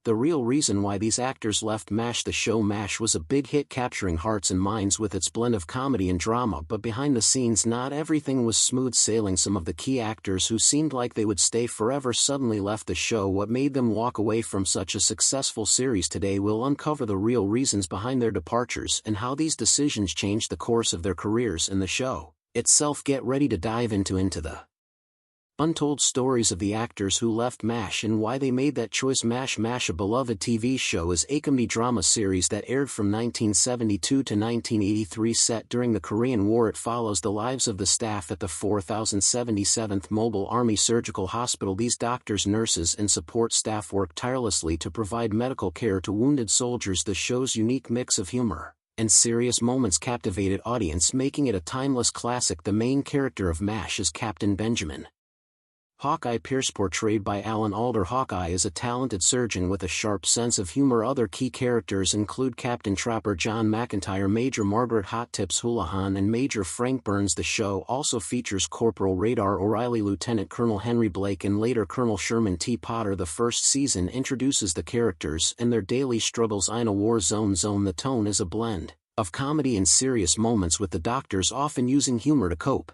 The real reason why these actors left MASH: the show MASH was a big hit, capturing hearts and minds with its blend of comedy and drama, but behind the scenes not everything was smooth sailing. Some of the key actors who seemed like they would stay forever suddenly left the show. What made them walk away from such a successful series? Today we'll uncover the real reasons behind their departures and how these decisions changed the course of their careers and the show itself. Get ready to dive into the untold stories of the actors who left MASH and why they made that choice. MASH, a beloved TV show, is a comedy drama series that aired from 1972 to 1983. Set during the Korean War, it follows the lives of the staff at the 4077th Mobile Army Surgical Hospital. These doctors, nurses, and support staff work tirelessly to provide medical care to wounded soldiers. The show's unique mix of humor and serious moments captivated audience, making it a timeless classic. The main character of MASH is Captain Benjamin Hawkeye Pierce, portrayed by Alan Alda. Hawkeye is a talented surgeon with a sharp sense of humor. Other key characters include Captain Trapper John McIntyre, Major Margaret Hot Tips Houlihan, and Major Frank Burns. The show also features Corporal Radar O'Reilly, Lieutenant Colonel Henry Blake, and later Colonel Sherman T. Potter. The first season introduces the characters and their daily struggles in a war zone. The tone is a blend of comedy and serious moments, with the doctors often using humor to cope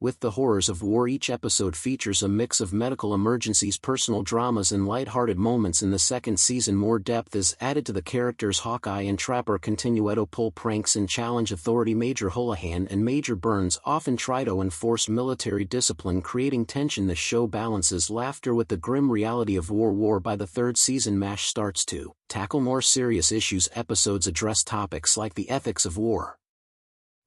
with the horrors of war. Each episode features a mix of medical emergencies, personal dramas, and light-hearted moments. In the second season, more depth is added to the characters. Hawkeye and Trapper continue to pull pranks and challenge authority. Major Houlihan and Major Burns often try to enforce military discipline, creating tension. The show balances laughter with the grim reality of war. By the third season, MASH starts to tackle more serious issues. Episodes address topics like the ethics of war,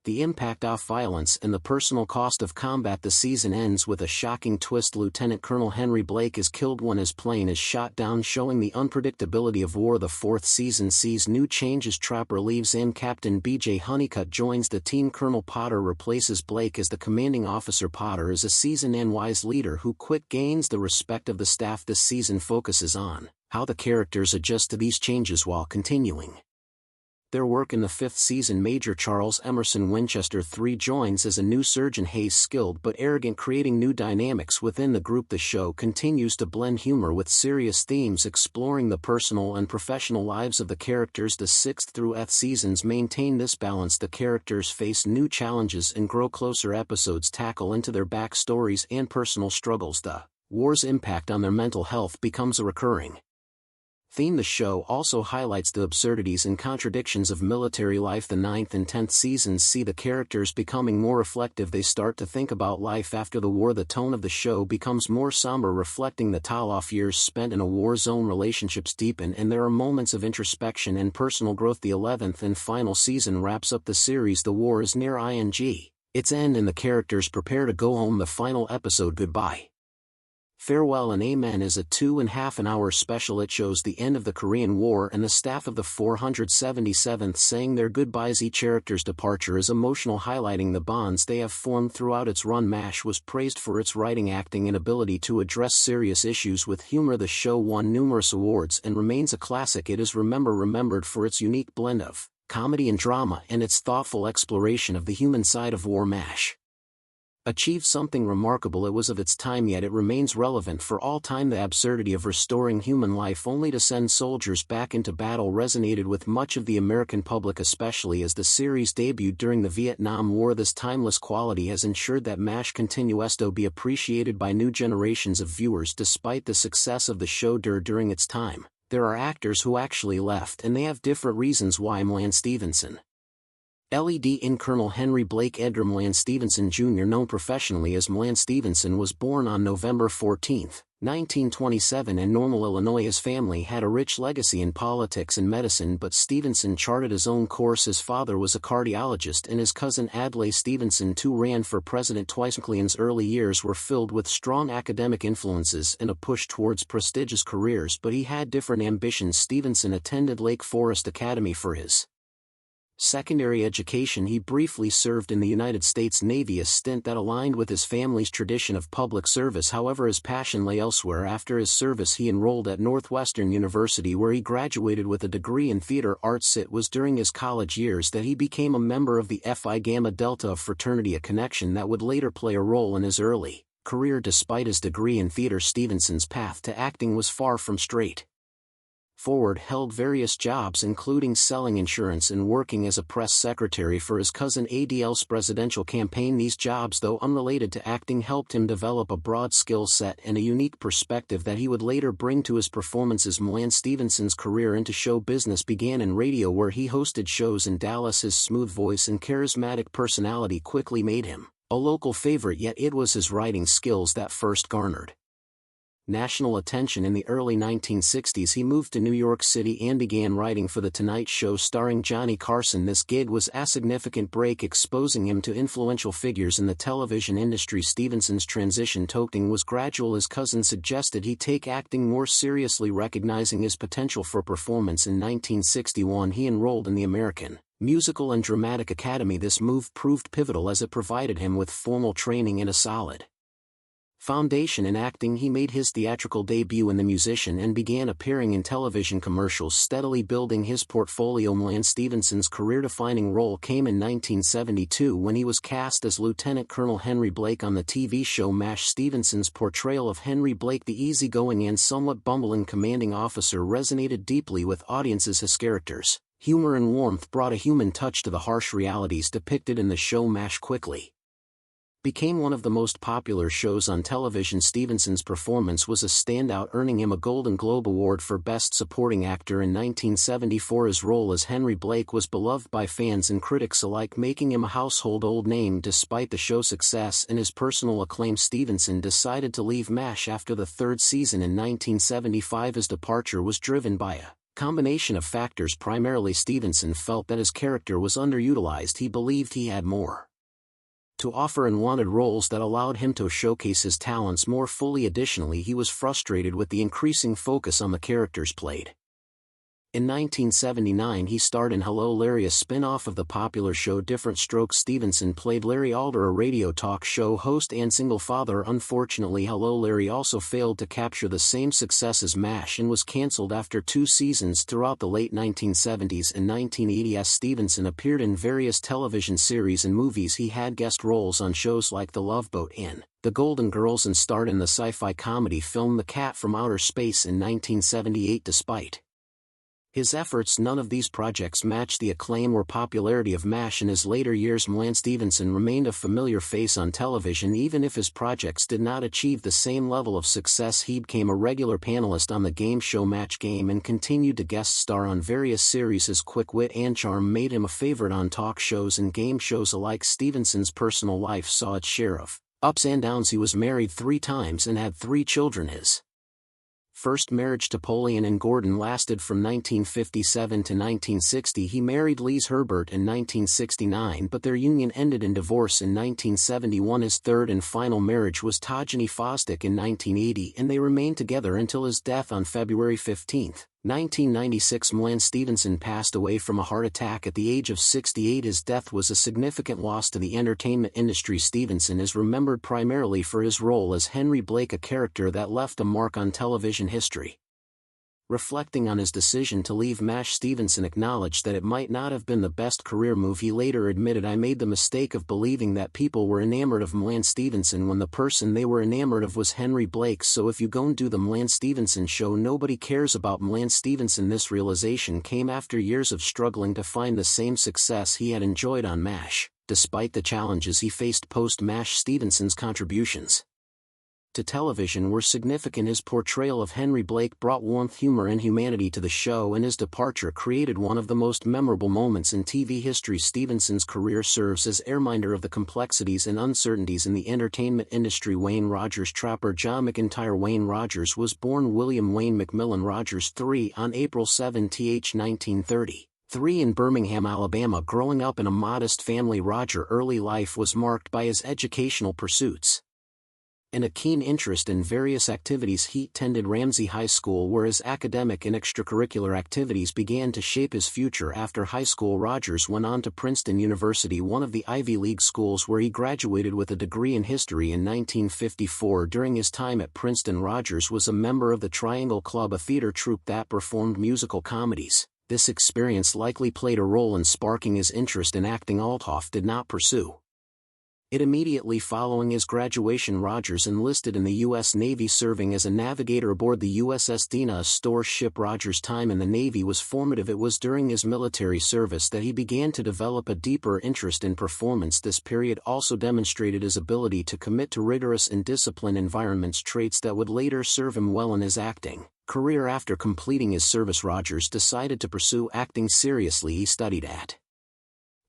the impact of violence, and the personal cost of combat. The season ends with a shocking twist. Lieutenant Colonel Henry Blake is killed when his plane is shot down, showing the unpredictability of war. The fourth season sees new changes. Trapper leaves and Captain B.J. Honeycutt joins the team. Colonel Potter replaces Blake as the commanding officer. Potter is a seasoned and wise leader who quick gains the respect of the staff. This season focuses on how the characters adjust to these changes while continuing their work. In the fifth season, Major Charles Emerson Winchester III joins as a new surgeon. Hayes, skilled but arrogant, creating new dynamics within the group. The show continues to blend humor with serious themes, exploring the personal and professional lives of the characters. The sixth through eighth seasons maintain this balance. The characters face new challenges and grow closer. Episodes tackle into their backstories and personal struggles. The war's impact on their mental health becomes a recurring theme. The show also highlights the absurdities and contradictions of military life. The ninth and 10th seasons see the characters becoming more reflective. They start to think about life after the war. The tone of the show becomes more somber, reflecting the tough years spent in a war zone. Relationships deepen and there are moments of introspection and personal growth. The 11th and final season wraps up the series. The war is near its end and the characters prepare to go home. The final episode, Goodbye, Farewell and Amen, is a 2.5-hour special. It shows the end of the Korean War and the staff of the 477th saying their goodbyes. Each character's departure is emotional, highlighting the bonds they have formed throughout its run. MASH was praised for its writing, acting, and ability to address serious issues with humor. The show won numerous awards and remains a classic. It is remembered for its unique blend of comedy and drama and its thoughtful exploration of the human side of war. MASH achieved something remarkable. It was of its time, yet it remains relevant for all time. The absurdity of restoring human life only to send soldiers back into battle resonated with much of the American public, especially as the series debuted during the Vietnam War. This timeless quality has ensured that MASH continues to be appreciated by new generations of viewers. Despite the success of the show during its time, there are actors who actually left, and they have different reasons why. McLean Stevenson LED in Colonel Henry Blake. Edgar McLean Stevenson Jr., known professionally as McLean Stevenson, was born on November 14, 1927 in Normal, Illinois. His family had a rich legacy in politics and medicine, but Stevenson charted his own course. His father was a cardiologist and his cousin Adlai Stevenson too ran for president twice. McLean's early years were filled with strong academic influences and a push towards prestigious careers, but he had different ambitions. Stevenson attended Lake Forest Academy for his secondary education. He briefly served in the United States Navy, a stint that aligned with his family's tradition of public service. However, his passion lay elsewhere. After his service, he enrolled at Northwestern University, where he graduated with a degree in theater arts. It was during his college years that he became a member of the Phi Gamma Delta fraternity, a connection that would later play a role in his early career. Despite his degree in theater, Stevenson's path to acting was far from straight. Forward held various jobs including selling insurance and working as a press secretary for his cousin Adl's presidential campaign. These jobs, though unrelated to acting, helped him develop a broad skill set and a unique perspective that he would later bring to his performances. McLean Stevenson's career into show business began in radio, where he hosted shows in Dallas. His smooth voice and charismatic personality quickly made him a local favorite, yet it was his writing skills that first garnered national attention. In the early 1960s, he moved to New York City and began writing for The Tonight Show starring Johnny Carson. This gig was a significant break, exposing him to influential figures in the television industry. Stevenson's transition to acting was gradual. His cousin suggested he take acting more seriously, recognizing his potential for performance. In 1961, he enrolled in the American Musical and Dramatic Academy. This move proved pivotal as it provided him with formal training and a solid foundation in acting. He made his theatrical debut in The Musician and began appearing in television commercials, steadily building his portfolio. McLean Stevenson's career-defining role came in 1972 when he was cast as Lieutenant Colonel Henry Blake on the TV show MASH. Stevenson's portrayal of Henry Blake, the easygoing and somewhat bumbling commanding officer, resonated deeply with audiences. His character's humor and warmth brought a human touch to the harsh realities depicted in the show. MASH quickly became one of the most popular shows on television. Stevenson's performance was a standout, earning him a Golden Globe Award for Best Supporting Actor in 1974. His role as Henry Blake was beloved by fans and critics alike, making him a household name. Despite the show's success and his personal acclaim, Stevenson decided to leave MASH after the third season in 1975. His departure was driven by a combination of factors. Primarily, Stevenson felt that his character was underutilized. He believed he had more to offer and wanted roles that allowed him to showcase his talents more fully. Additionally, he was frustrated with the increasing focus on the characters played. In 1979, he starred in Hello Larry, a spin-off of the popular show Different Strokes. Stevenson played Larry Alder, a radio talk show host and single father. Unfortunately, Hello Larry also failed to capture the same success as MASH and was cancelled after 2 seasons. Throughout the late 1970s and 1980s, Stevenson appeared in various television series and movies. He had guest roles on shows like The Love Boat and The Golden Girls, and starred in the sci-fi comedy film The Cat from Outer Space in 1978. Despite his efforts, none of these projects matched the acclaim or popularity of MASH. In his later years, McLean Stevenson remained a familiar face on television. Even if his projects did not achieve the same level of success, he became a regular panelist on the game show Match Game and continued to guest star on various series. His quick wit and charm made him a favorite on talk shows and game shows alike. Stevenson's personal life saw its share of ups and downs. He was married 3 times and had 3 children. His first marriage to Polian and Gordon lasted from 1957 to 1960. He married Lise Herbert in 1969, but their union ended in divorce in 1971. His third and final marriage was Tajani Fosdick in 1980, and they remained together until his death on February 15, 1996. McLean Stevenson passed away from a heart attack at the age of 68. His death was a significant loss to the entertainment industry. Stevenson is remembered primarily for his role as Henry Blake, a character that left a mark on television history. Reflecting on his decision to leave MASH, Stevenson acknowledged that it might not have been the best career move. He later admitted, "I made the mistake of believing that people were enamored of McLean Stevenson when the person they were enamored of was Henry Blake. So if you go and do the McLean Stevenson show, nobody cares about McLean Stevenson." This realization came after years of struggling to find the same success he had enjoyed on MASH. Despite the challenges he faced post-MASH, Stevenson's contributions to television were significant. His portrayal of Henry Blake brought warmth, humor, and humanity to the show, and his departure created one of the most memorable moments in TV history. Stevenson's career serves as a reminder of the complexities and uncertainties in the entertainment industry. Wayne Rogers Trapper John McIntyre Wayne Rogers was born William Wayne McMillan Rogers III on April 7, 1933 in Birmingham, Alabama. Growing up in a modest family, Roger's early life was marked by his educational pursuits and a keen interest in various activities. He attended Ramsey High School, where his academic and extracurricular activities began to shape his future. After high school, Rogers went on to Princeton University, one of the Ivy League schools, where he graduated with a degree in history in 1954. During his time at Princeton, Rogers was a member of the Triangle Club, a theater troupe that performed musical comedies. This experience likely played a role in sparking his interest in acting. Althoff did not pursue Immediately following his graduation, Rogers enlisted in the U.S. Navy, serving as a navigator aboard the USS Dina, a store ship. Rogers' time in the Navy was formative. It was during his military service that he began to develop a deeper interest in performance. This period also demonstrated his ability to commit to rigorous and disciplined environments, traits that would later serve him well in his acting career. After completing his service, Rogers decided to pursue acting seriously. He studied at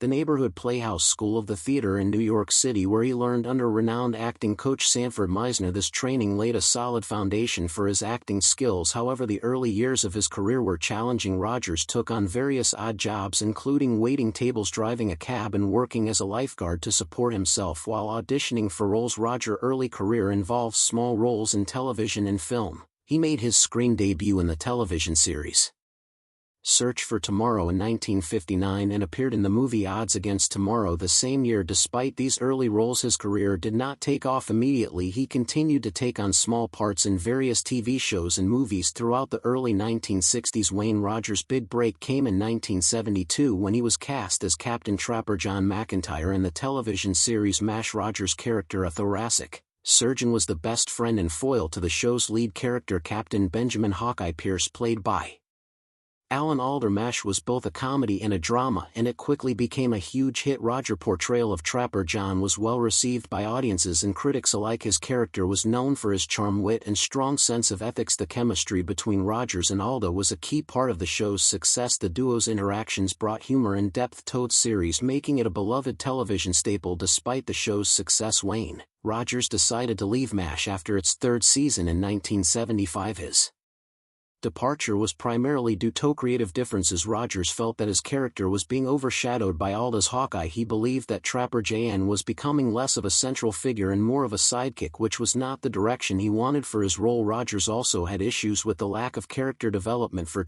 the Neighborhood Playhouse School of the Theater in New York City, where he learned under renowned acting coach Sanford Meisner. This training laid a solid foundation for his acting skills. However, the early years of his career were challenging. Rogers took on various odd jobs, including waiting tables, driving a cab, and working as a lifeguard to support himself while auditioning for roles. Rogers' early career involved small roles in television and film. He made his screen debut in the television series Search for Tomorrow in 1959 and appeared in the movie Odds Against Tomorrow the same year. Despite these early roles, his career did not take off immediately. He continued to take on small parts in various TV shows and movies throughout the early 1960s. Wayne Rogers' big break came in 1972 when he was cast as Captain Trapper John McIntyre in the television series MASH. Rogers' character, a thoracic surgeon, was the best friend and foil to the show's lead character, Captain Benjamin Hawkeye Pierce, played by Alan Alda. MASH was both a comedy and a drama, and it quickly became a huge hit. Rogers' portrayal of Trapper John was well received by audiences and critics alike. His character was known for his charm, wit, and strong sense of ethics. The chemistry between Rogers and Alda was a key part of the show's success. The duo's interactions brought humor and depth to the series, making it a beloved television staple. Despite the show's success, Wayne Rogers decided to leave MASH after its third season in 1975. His departure was primarily due to creative differences. Rogers felt that his character was being overshadowed by Alda's Hawkeye. He believed that Trapper Jan was becoming less of a central figure and more of a sidekick, which was not the direction he wanted for his role. Rogers also had issues with the lack of character development for